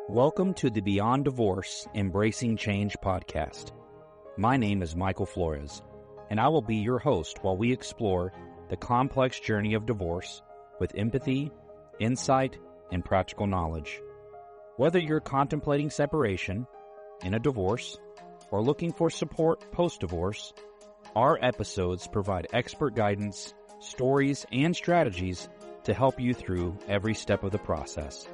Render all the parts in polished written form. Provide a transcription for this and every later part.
Welcome to the Beyond Divorce, Embracing Change podcast. My name is Michael Flores, and I will be your host while we explore the complex journey of divorce with empathy, insight, and practical knowledge. Whether you're contemplating separation, in a divorce, or looking for support post-divorce, our episodes provide expert guidance, stories, and strategies to help you through every step of the process.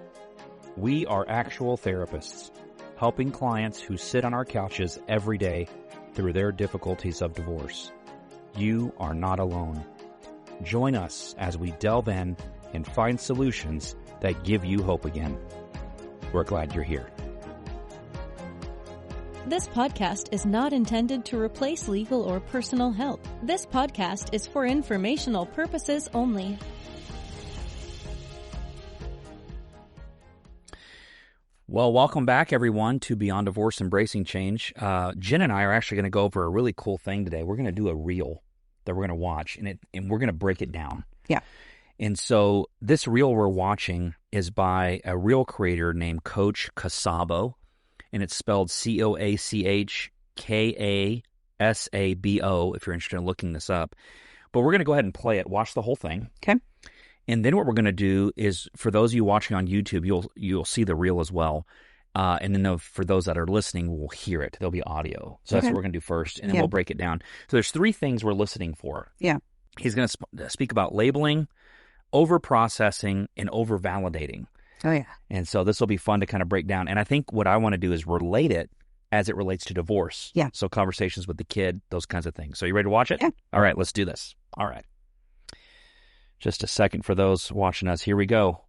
We are actual therapists, helping clients who sit on our couches every day through their difficulties of divorce. You are not alone. Join us as we delve in and find solutions that give you hope again. We're glad you're here. This podcast is not intended to replace legal or personal help. This podcast is for informational purposes only. Well, welcome back, everyone, to Beyond Divorce, Embracing Change. Jen and I are actually going to go over a really cool thing today. We're going to do a reel that we're going to watch, and we're going to break it down. Yeah. And so this reel we're watching is by a reel creator named Coach Kasabo, and it's spelled COACHKASABO if you're interested in looking this up. But we're going to go ahead and play it, watch the whole thing. Okay. And then what we're going to do is, for those of you watching on YouTube, you'll see the reel as well. And then for those that are listening, we'll hear it. There'll be audio. So that's what we're going to do first, and then we'll break it down. So there's three things we're listening for. Yeah. He's going to speak about labeling, over-processing, and over-validating. Oh, yeah. And so this will be fun to kind of break down. And I think what I want to do is relate it as it relates to divorce. Yeah. So conversations with the kid, those kinds of things. So you ready to watch it? Yeah. All right, let's do this. All right. Just a second for those watching us. Here we go.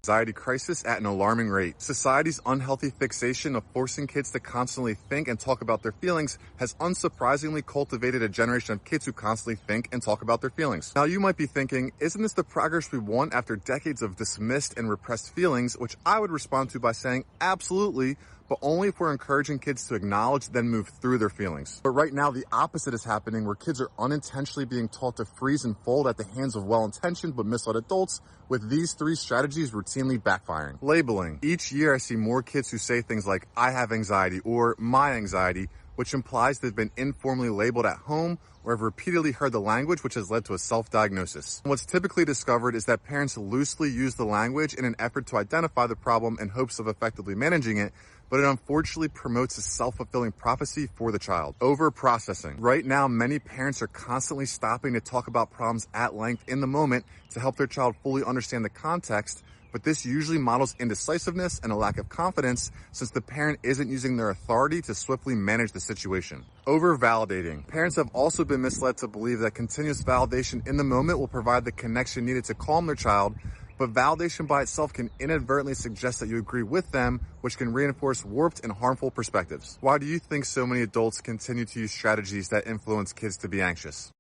Anxiety crisis at an alarming rate. Society's unhealthy fixation of forcing kids to constantly think and talk about their feelings has unsurprisingly cultivated a generation of kids who constantly think and talk about their feelings. Now you might be thinking, isn't this the progress we want after decades of dismissed and repressed feelings? Which I would respond to by saying, absolutely, but only if we're encouraging kids to acknowledge, then move through their feelings. But right now, the opposite is happening, where kids are unintentionally being taught to freeze and fold at the hands of well-intentioned but misled adults, with these three strategies routinely backfiring. Labeling. Each year, I see more kids who say things like, I have anxiety, or my anxiety, which implies they've been informally labeled at home or have repeatedly heard the language, which has led to a self-diagnosis. What's typically discovered is that parents loosely use the language in an effort to identify the problem in hopes of effectively managing it, but it unfortunately promotes a self-fulfilling prophecy for the child. Over-processing. Right now, many parents are constantly stopping to talk about problems at length in the moment to help their child fully understand the context, but this usually models indecisiveness and a lack of confidence since the parent isn't using their authority to swiftly manage the situation. Over-validating. Parents have also been misled to believe that continuous validation in the moment will provide the connection needed to calm their child, but validation by itself can inadvertently suggest that you agree with them, which can reinforce warped and harmful perspectives. Why do you think so many adults continue to use strategies that influence kids to be anxious?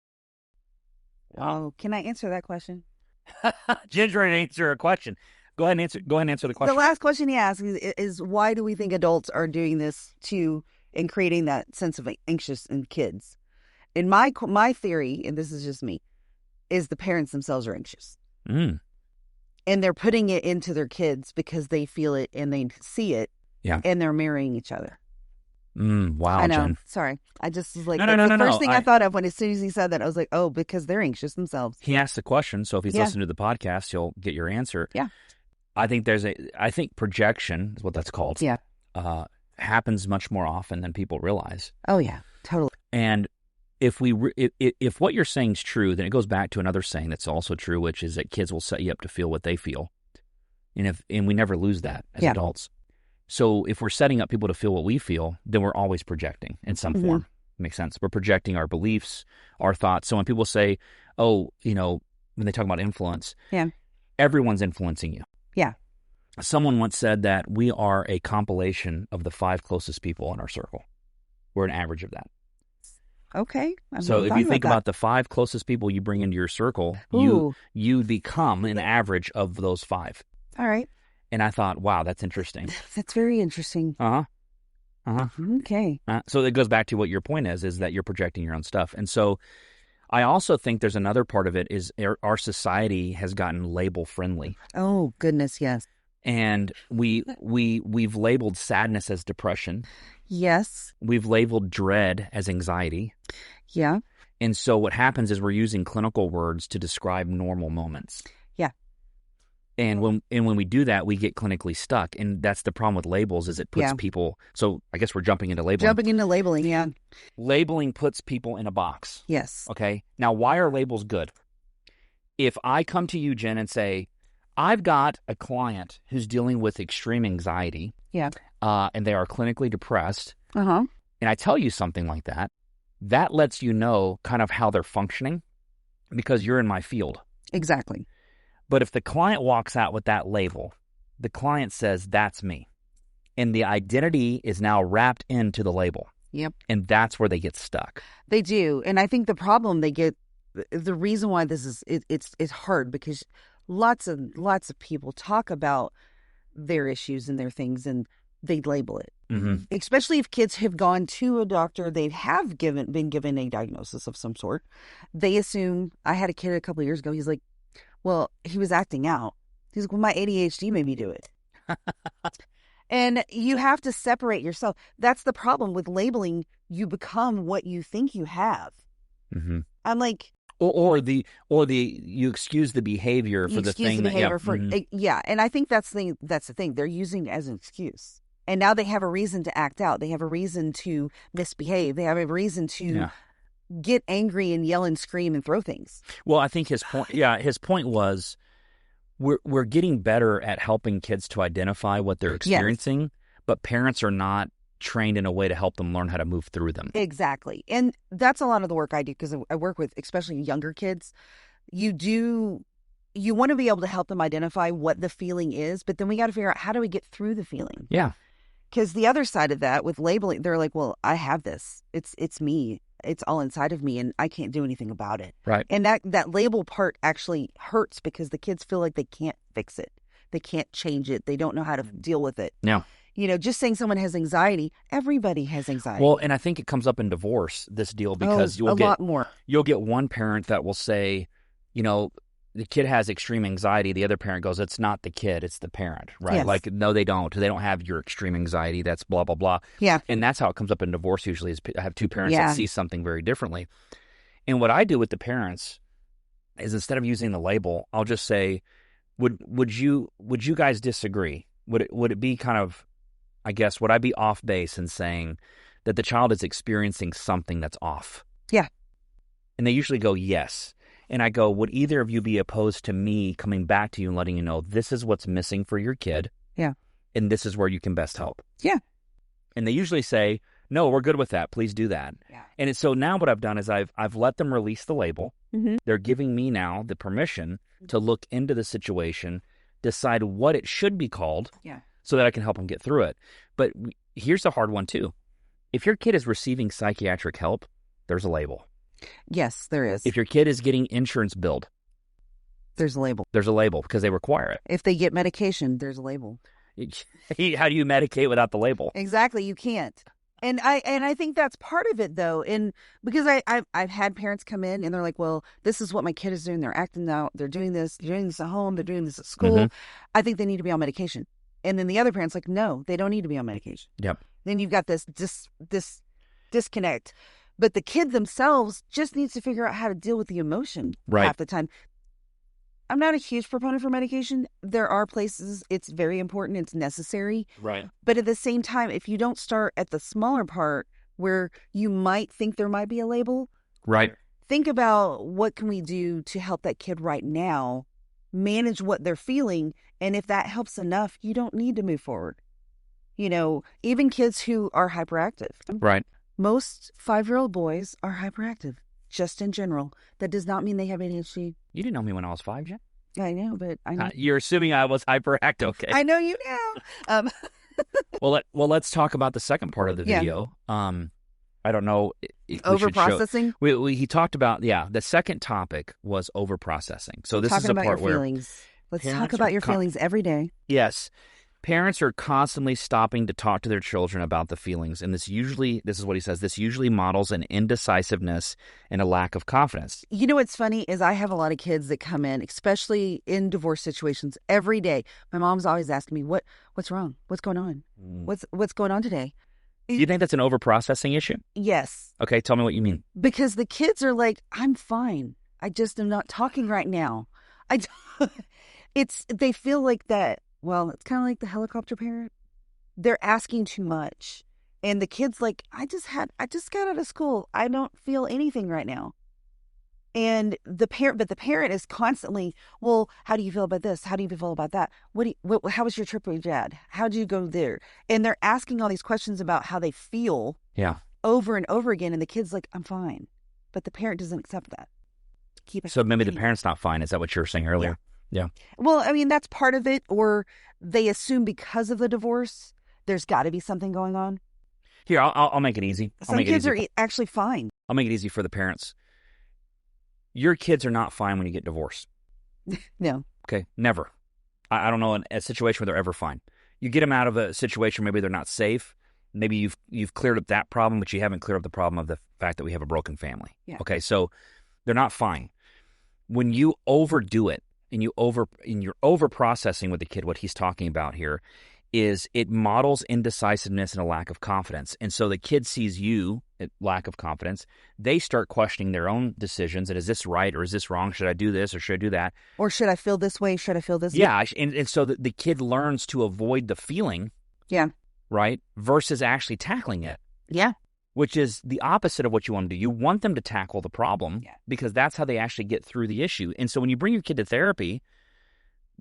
Oh, can I answer that question? Jen's ready to answer a question. Go ahead and answer the question. The last question he asked is why do we think adults are doing this and creating that sense of anxious in kids? In my theory, and this is just me, is the parents themselves are anxious. Mm. And they're putting it into their kids because they feel it and they see it. Yeah. And they're marrying each other. Wow, I know. Jen. Sorry. I just was like, No. the first thing I thought of as soon as he said that, I was like, oh, because they're anxious themselves. He asked the question, so if he's listening to the podcast, he'll get your answer. Yeah. I think projection is what that's called. Yeah. Happens much more often than people realize. Oh, yeah. Totally. And if what you're saying is true, then it goes back to another saying that's also true, which is that kids will set you up to feel what they feel. And we never lose that as adults. So if we're setting up people to feel what we feel, then we're always projecting in some form. Makes sense. We're projecting our beliefs, our thoughts. So when people say, oh, when they talk about influence, everyone's influencing you. Yeah. Someone once said that we are a compilation of the 5 closest people in our circle. We're an average of that. Okay. So if you think about the 5 closest people you bring into your circle, you become an average of those 5. All right. And I thought, wow, that's interesting. That's very interesting. Okay. So it goes back to what your point is that you're projecting your own stuff. And so I also think there's another part of it is our society has gotten label friendly. Oh, goodness, yes. And we've labeled sadness as depression. Yes. We've labeled dread as anxiety. Yeah. And so what happens is we're using clinical words to describe normal moments. Yeah. And when we do that, we get clinically stuck. And that's the problem with labels is it puts people. So I guess we're jumping into labeling. Jumping into labeling, yeah. Labeling puts people in a box. Yes. Okay. Now, why are labels good? If I come to you, Jen, and say, I've got a client who's dealing with extreme anxiety. Yeah. And they are clinically depressed. Uh-huh. And I tell you something like that, that lets you know kind of how they're functioning because you're in my field. Exactly. But if the client walks out with that label, the client says, that's me. And the identity is now wrapped into the label. Yep. And that's where they get stuck. They do. And I think the problem they get, the reason why this is, it's hard because lots of people talk about their issues and their things and they label it. Mm-hmm. Especially if kids have gone to a doctor, they have been given a diagnosis of some sort. They assume, I had a kid a couple of years ago, he's like, well, he was acting out. He's like, well, my ADHD made me do it. And you have to separate yourself. That's the problem with labeling. You become what you think you have. Mm-hmm. I'm like, or you excuse the behavior for the thing yeah. And I think that's the thing. They're using it as an excuse. And now they have a reason to act out. They have a reason to misbehave. They have a reason to get angry and yell and scream and throw things. Well, I think his point was we're getting better at helping kids to identify what they're experiencing, but parents are not trained in a way to help them learn how to move through them. Exactly. And that's a lot of the work I do because I work with especially younger kids. You want to be able to help them identify what the feeling is, but then we got to figure out how do we get through the feeling? Yeah. Because the other side of that with labeling, they're like, well, I have this. It's me. It's all inside of me and I can't do anything about it. Right. And that label part actually hurts because the kids feel like they can't fix it. They can't change it. They don't know how to deal with it. Yeah. You know, just saying someone has anxiety, everybody has anxiety. Well, and I think it comes up in divorce, this deal, because lot more. You'll get one parent that will say, you know, the kid has extreme anxiety. The other parent goes, it's not the kid, it's the parent, right? Yes. Like, no, they don't. They don't have your extreme anxiety. That's blah, blah, blah. Yeah. And that's how it comes up in divorce usually is I have two parents that see something very differently. And what I do with the parents is instead of using the label, I'll just say, would you guys disagree? Would it be kind of, I guess, would I be off base in saying that the child is experiencing something that's off? Yeah. And they usually go, yes. And I go, would either of you be opposed to me coming back to you and letting you know this is what's missing for your kid? Yeah. And this is where you can best help? Yeah. And they usually say, no, we're good with that. Please do that. Yeah. And so now what I've done is I've let them release the label. Mm-hmm. They're giving me now the permission to look into the situation, decide what it should be called, so that I can help them get through it. But here's the hard one too. If your kid is receiving psychiatric help, there's a label. Yes, there is. If your kid is getting insurance billed, there's a label. There's a label because they require it. If they get medication, there's a label. How do you medicate without the label? Exactly, you can't. And I think that's part of it though. And because I've had parents come in and they're like, well, this is what my kid is doing. They're acting out. They're doing this at home. They're doing this at school. Mm-hmm. I think they need to be on medication. And then the other parent's like, no, they don't need to be on medication. Yep. Then you've got this disconnect. But the kid themselves just needs to figure out how to deal with the emotion half the time. I'm not a huge proponent for medication. There are places it's very important. It's necessary. Right. But at the same time, if you don't start at the smaller part where you might think there might be a label. Right. Think about what can we do to help that kid right now manage what they're feeling. And if that helps enough, you don't need to move forward. You know, even kids who are hyperactive. Right. Most 5-year-old boys are hyperactive, just in general. That does not mean they have ADHD. You didn't know me when I was 5, Jen? I know, but I know. You're assuming I was hyperactive, okay? I know you now. Well, let's talk about the second part of the video. I don't know. Overprocessing? He talked about, the second topic was overprocessing. So this is a part where feelings. Let's talk about your feelings every day. Yes. Parents are constantly stopping to talk to their children about the feelings, and this is what he says, this usually models an indecisiveness and a lack of confidence. You know what's funny is I have a lot of kids that come in, especially in divorce situations, every day. My mom's always asking me, what's wrong? What's going on? What's going on today? Do you think that's an overprocessing issue? Yes. Okay, tell me what you mean. Because the kids are like, I'm fine. I just am not talking right now. They feel like that. Well, it's kind of like the helicopter parent. They're asking too much. And the kid's like, I just got out of school. I don't feel anything right now. And the parent is constantly, well, how do you feel about this? How do you feel about that? How was your trip with Dad? How'd you go there? And they're asking all these questions about how they feel over and over again. And the kid's like, I'm fine. But the parent doesn't accept that. So maybe the parent's not fine. Is that what you were saying earlier? Yeah. Well, I mean, that's part of it. Or they assume because of the divorce, there's got to be something going on. Here, I'll make it easy. Some kids are actually fine. I'll make it easy for the parents. Your kids are not fine when you get divorced. No. Okay, never. I don't know a situation where they're ever fine. You get them out of a situation, maybe they're not safe. Maybe you've cleared up that problem, but you haven't cleared up the problem of the fact that we have a broken family. Yeah. Okay, so they're not fine. When you overdo it and you're over processing with the kid, what he's talking about here is it models indecisiveness and a lack of confidence. And so the kid sees you at lack of confidence. They start questioning their own decisions. And is this right or is this wrong? Should I do this or should I do that? Or should I feel this way? Should I feel this way? Yeah. And so the kid learns to avoid the feeling. Yeah. Right? Versus actually tackling it. Yeah. Which is the opposite of what you want to do. You want them to tackle the problem because that's how they actually get through the issue. And so when you bring your kid to therapy,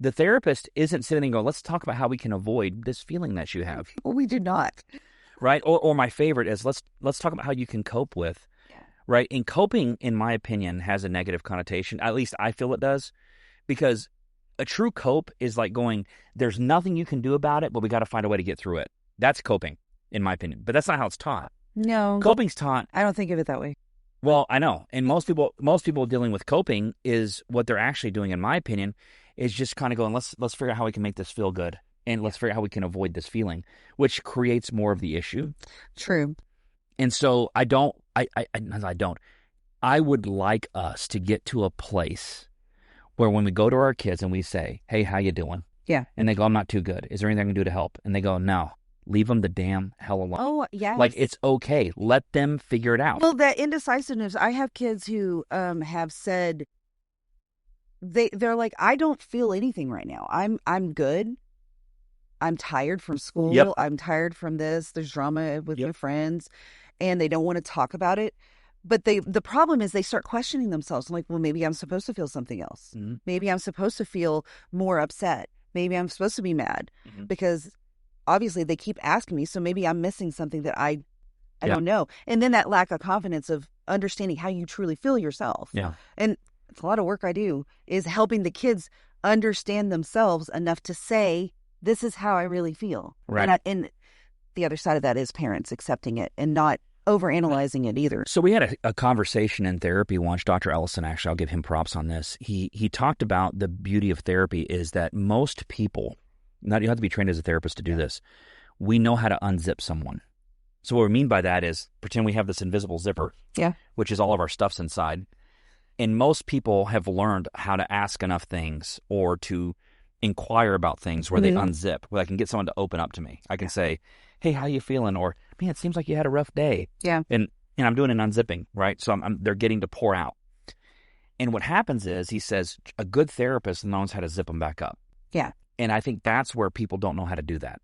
the therapist isn't sitting and going, let's talk about how we can avoid this feeling that you have. Well, we do not. Right? Or my favorite is let's talk about how you can cope with. Yeah. Right? And coping, in my opinion, has a negative connotation. At least I feel it does. Because a true cope is like going, there's nothing you can do about it, but we got to find a way to get through it. That's coping, in my opinion. But that's not how it's taught. No. Coping's taught. I don't think of it that way. Well, I know. And most people dealing with coping is what they're actually doing, in my opinion, is just kind of going, let's figure out how we can make this feel good. And let's figure out how we can avoid this feeling, which creates more of the issue. True. And so I would like us to get to a place where when we go to our kids and we say, hey, how you doing? Yeah. And they go, I'm not too good. Is there anything I can do to help? And they go, no. Leave them the damn hell alone. Oh, yeah. Like, it's okay. Let them figure it out. Well, that indecisiveness, I have kids who have said, they're like, I don't feel anything right now. I'm good. I'm tired from school. Yep. I'm tired from this. There's drama with my friends, and they don't want to talk about it. But the problem is they start questioning themselves. I'm like, well, maybe I'm supposed to feel something else. Mm-hmm. Maybe I'm supposed to feel more upset. Maybe I'm supposed to be mad because obviously they keep asking me. So maybe I'm missing something that I don't know. And then that lack of confidence of understanding how you truly feel yourself. Yeah. And it's a lot of work I do is helping the kids understand themselves enough to say, this is how I really feel. Right. And the other side of that is parents accepting it and not overanalyzing it either. So we had a conversation in therapy once. Dr. Ellison, actually, I'll give him props on this. He talked about the beauty of therapy is that most people, you don't have to be trained as a therapist to do this, we know how to unzip someone. So what we mean by that is pretend we have this invisible zipper, which is all of our stuff's inside. And most people have learned how to ask enough things or to inquire about things where they unzip, where I can get someone to open up to me. I can say, hey, how you feeling? Or, man, it seems like you had a rough day. Yeah. And I'm doing an unzipping, right? So they're getting to pour out. And what happens is, he says, a good therapist knows how to zip them back up. Yeah. And I think that's where people don't know how to do that.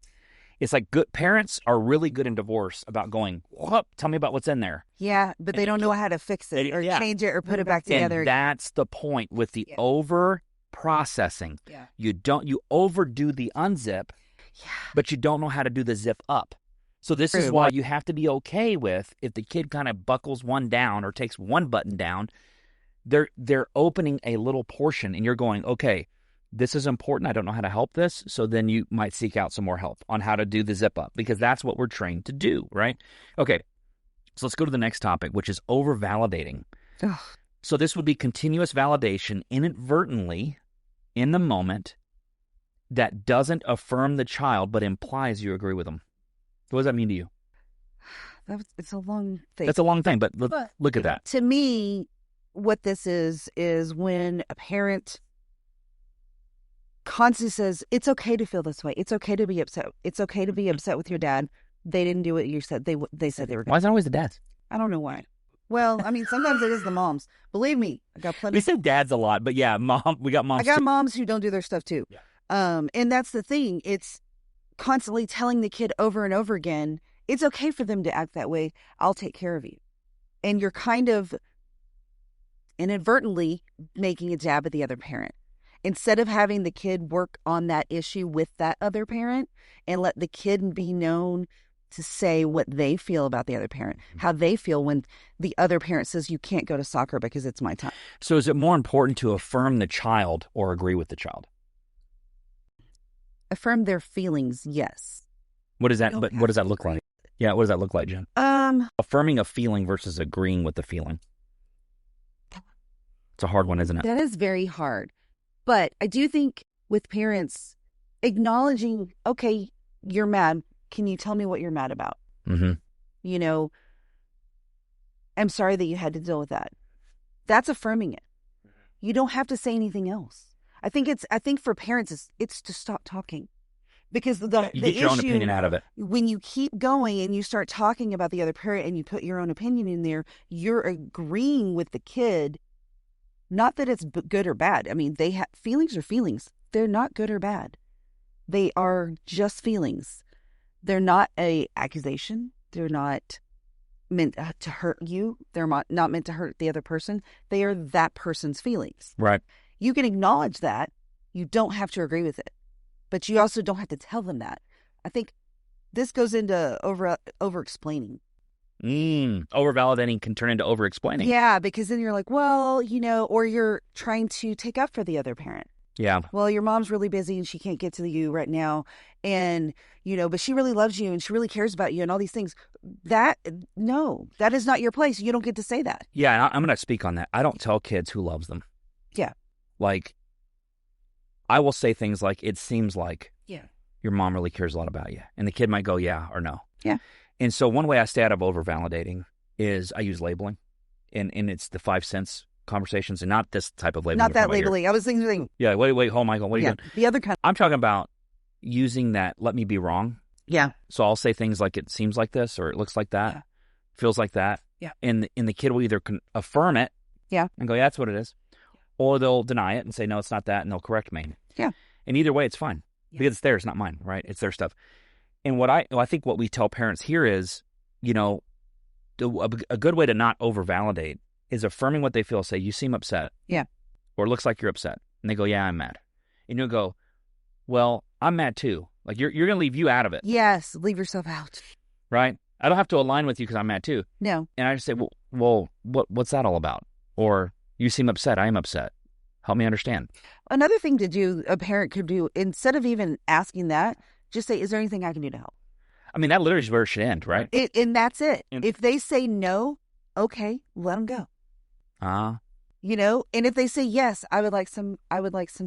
It's like good parents are really good in divorce about going, whoop, tell me about what's in there. Yeah, but they don't know how to fix it or change it or put it back together. And that's the point with the over processing. Yeah. You overdo the unzip, but you don't know how to do the zip up. So this is why you have to be okay with if the kid kind of buckles one down or takes one button down, they're opening a little portion and you're going, okay, this is important. I don't know how to help this. So then you might seek out some more help on how to do the zip up because that's what we're trained to do, right? Okay. So let's go to the next topic, which is over-validating. Ugh. So this would be continuous validation inadvertently in the moment that doesn't affirm the child but implies you agree with them? What does that mean to you? It's a long thing. That's a long thing, but look at that. To me, what this is when a parent constantly says, it's okay to feel this way. It's okay to be upset. It's okay to be upset with your dad. They didn't do what you said. They said they were going to. Why is it always the dads? I don't know why. Well, I mean, sometimes it is the moms. Believe me, I got plenty. We say dads a lot, but yeah, we got moms. I got moms who don't do their stuff too. Yeah. And that's the thing. It's constantly telling the kid over and over again, it's okay for them to act that way. I'll take care of you. And you're kind of inadvertently making a jab at the other parent. Instead of having the kid work on that issue with that other parent and let the kid be known to say what they feel about the other parent, how they feel when the other parent says, you can't go to soccer because it's my time. So is it more important to affirm the child or agree with the child? Affirm their feelings, yes. What does that look like? Yeah, what does that look like, Jen? Affirming a feeling versus agreeing with the feeling. It's a hard one, isn't it? That is very hard. But I do think with parents acknowledging, okay, you're mad. Can you tell me what you're mad about? Mm-hmm. You know, I'm sorry that you had to deal with that. That's affirming it. You don't have to say anything else. I think for parents, it's to stop talking. Because you get your own opinion out of it. When you keep going and you start talking about the other parent and you put your own opinion in there, you're agreeing with the kid. Not that it's good or bad. I mean, feelings are feelings. They're not good or bad. They are just feelings. They're not an accusation. They're not meant to hurt you. They're not meant to hurt the other person. They are that person's feelings. Right. You can acknowledge that. You don't have to agree with it. But you also don't have to tell them that. I think this goes into over-explaining. Over-validating can turn into over-explaining. Yeah, because then you're like, well, or you're trying to take up for the other parent. Yeah. Well, your mom's really busy and she can't get to you right now. And, but she really loves you and she really cares about you and all these things. That is not your place. You don't get to say that. Yeah, I'm going to speak on that. I don't tell kids who loves them. Yeah. Like, I will say things like, it seems like your mom really cares a lot about you. And the kid might go, yeah or no. Yeah. And so one way I stay out of over-validating is I use labeling. And it's the 5 cents conversations and not this type of labeling. Not that labeling. I was thinking. Yeah, wait, hold on, Michael. What are you doing? The other kind. I'm talking about using that, let me be wrong. Yeah. So I'll say things like, it seems like this, or it looks like that, feels like that. Yeah. And the kid will either affirm it and go, yeah, that's what it is. Or they'll deny it and say, no, it's not that, and they'll correct me. Yeah. And either way, it's fine. Because it's theirs, not mine, right? It's their stuff. And I think what we tell parents here is, a good way to not over-validate is affirming what they feel. Say, you seem upset. Yeah. Or it looks like you're upset. And they go, yeah, I'm mad. And you'll go, well, I'm mad too. Like, you're going to leave you out of it. Yes, leave yourself out. Right? I don't have to align with you because I'm mad too. No. And I just say, well, what's that all about? Or, you seem upset. I am upset. Help me understand. Another thing to do, a parent could do, instead of even asking that, just say, is there anything I can do to help? I mean, that literally is where it should end, right? And that's it. If they say no, okay, let them go. And if they say yes, I would like some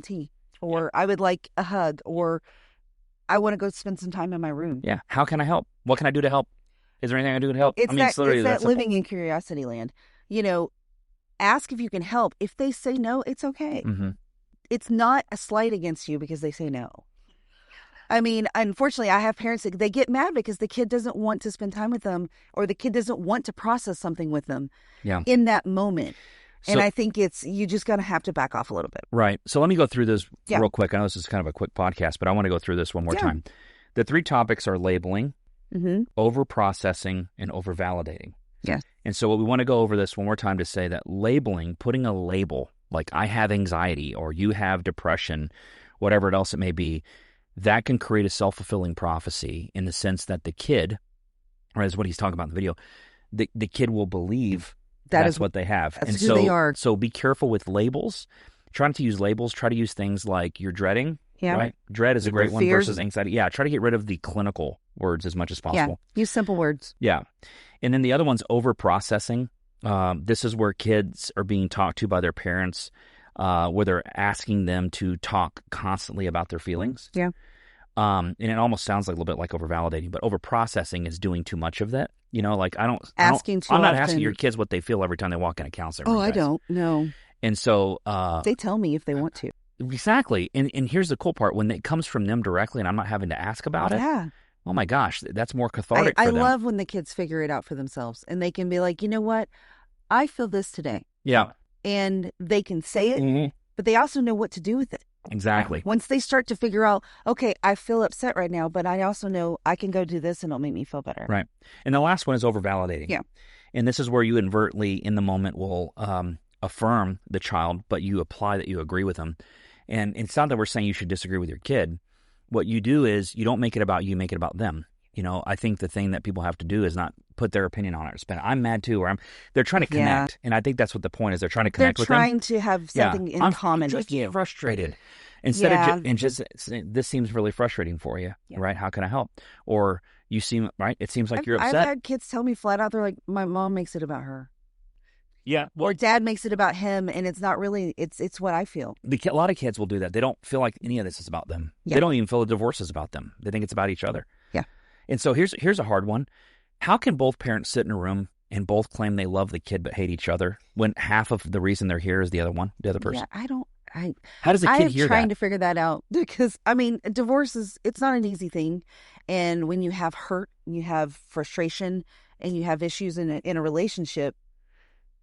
tea, or I would like a hug, or I want to go spend some time in my room. Yeah. How can I help? What can I do to help? Is there anything I do to help? It's that living in curiosity land. Ask if you can help. If they say no, it's okay. Mm-hmm. It's not a slight against you because they say no. I mean, unfortunately, I have parents that they get mad because the kid doesn't want to spend time with them, or the kid doesn't want to process something with them in that moment. And I think you just got to have to back off a little bit. Right. So let me go through this real quick. I know this is kind of a quick podcast, but I want to go through this one more time. The 3 topics are labeling, over-processing, and over-validating. Yes. And so what we want to go over this one more time to say that labeling, putting a label, like I have anxiety or you have depression, whatever else it may be, that can create a self-fulfilling prophecy in the sense that the kid, or as what he's talking about in the video, the kid will believe that's what they have. That's who they are. So be careful with labels. Try not to use labels. Try to use things like you're dreading. Yeah. Right? Dread is a great one Fears. versus anxiety. Yeah. Try to get rid of the clinical words as much as possible. Yeah. Use simple words. Yeah. And then the other one's over-processing. This is where kids are being talked to by their parents where they're asking them to talk constantly about their feelings. Yeah. And it almost sounds like a little bit like over-validating, but over-processing is doing too much of that. Like Asking too I'm not often. asking your kids what they feel every time they walk in a counseling room. Oh, I don't. No. And so They tell me if they want to. exactly. And here's the cool part: when it comes from them directly, and I'm not having to ask about it. Yeah. Oh my gosh, that's more cathartic I for them. love when the kids figure it out for themselves, and they can be like, you know what, I feel this today. Yeah. And they can say it, Mm-hmm. but they also know what to do with it. Exactly. Once they start to figure out, okay, I feel upset right now, but I also know I can go do this and it'll make me feel better. Right. And the last one is over-validating. Yeah. And this is where you inadvertently, in the moment, will affirm the child, but you apply that you agree with them. And it's not that we're saying you should disagree with your kid. What you do is you don't make it about you, make it about them. I think the thing that people have to do is not put their opinion on it or spend it. I'm mad too, or they're trying to connect. Yeah. And I think that's what the point is. They're trying to connect with them. They're trying to have something in common with you. I'm frustrated. Instead of just this seems really frustrating for you, right? How can I help? Or you seem, right? It seems like you're upset. I've had kids tell me flat out, they're like, my mom makes it about her. Yeah. Or dad makes it about him, and it's not really, it's what I feel. A lot of kids will do that. They don't feel like any of this is about them. Yeah. They don't even feel the divorce is about them. They think it's about each other. Yeah. And so here's a hard one. How can both parents sit in a room and both claim they love the kid but hate each other when half of the reason they're here is the other person? Yeah, how does a kid hear that? I'm trying to figure that out because, divorce it's not an easy thing. And when you have hurt, you have frustration, and you have issues in a relationship,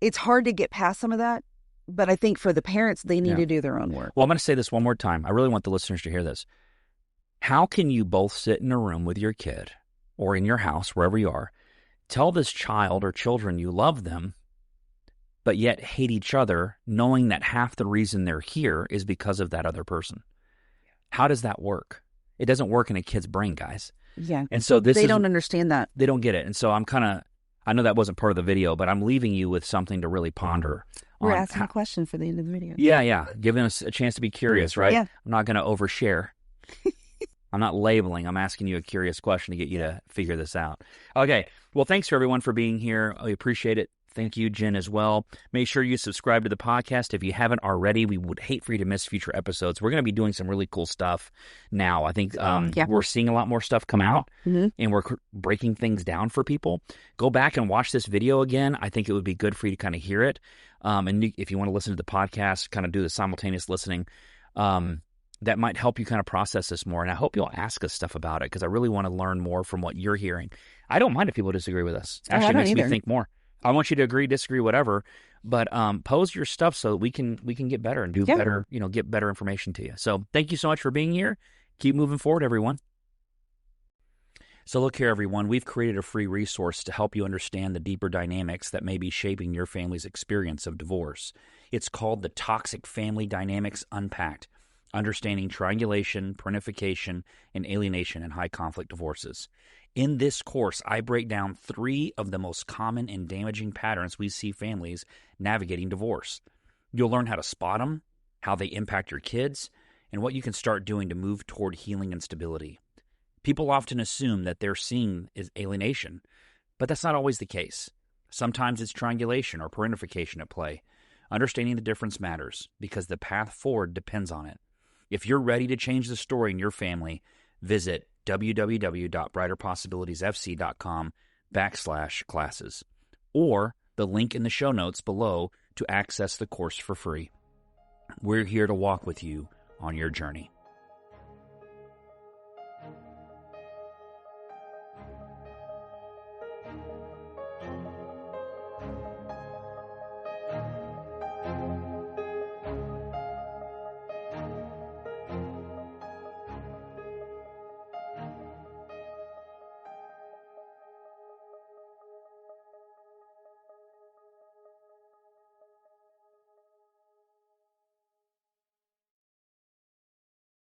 it's hard to get past some of that. But I think for the parents, they need to do their own work. Well, I'm going to say this one more time. I really want the listeners to hear this. How can you both sit in a room with your kid or in your house, wherever you are, tell this child or children you love them, but yet hate each other, knowing that half the reason they're here is because of that other person? How does that work? It doesn't work in a kid's brain, guys. Yeah. And so they don't understand that. They don't get it. And so I know that wasn't part of the video, but I'm leaving you with something to really ponder. We're asking a question for the end of the video. Yeah. Giving us a chance to be curious, right? Yeah. I'm not going to overshare. I'm not labeling. I'm asking you a curious question to get you to figure this out. Okay. Well, thanks for everyone for being here. I appreciate it. Thank you, Jen, as well. Make sure you subscribe to the podcast if you haven't already. We would hate for you to miss future episodes. We're going to be doing some really cool stuff now. I think we're seeing a lot more stuff come out, and we're breaking things down for people. Go back and watch this video again. I think it would be good for you to kind of hear it. And if you want to listen to the podcast, kind of do the simultaneous listening, that might help you kind of process this more. And I hope you'll ask us stuff about it because I really want to learn more from what you're hearing. I don't mind if people disagree with us. Actually, it makes me think more. I want you to agree, disagree, whatever, but pose your stuff so that we can get better and do better, get better information to you. So thank you so much for being here. Keep moving forward, everyone. So look here, everyone. We've created a free resource to help you understand the deeper dynamics that may be shaping your family's experience of divorce. It's called the Toxic Family Dynamics Unpacked, Understanding Triangulation, Parentification, and Alienation in High Conflict Divorces. In this course, I break down 3 of the most common and damaging patterns we see families navigating divorce. You'll learn how to spot them, how they impact your kids, and what you can start doing to move toward healing and stability. People often assume that they're seeing is alienation, but that's not always the case. Sometimes it's triangulation or parentification at play. Understanding the difference matters because the path forward depends on it. If you're ready to change the story in your family, visit www.brighterpossibilitiesfc.com/classes or the link in the show notes below to access the course for free. We're here to walk with you on your journey.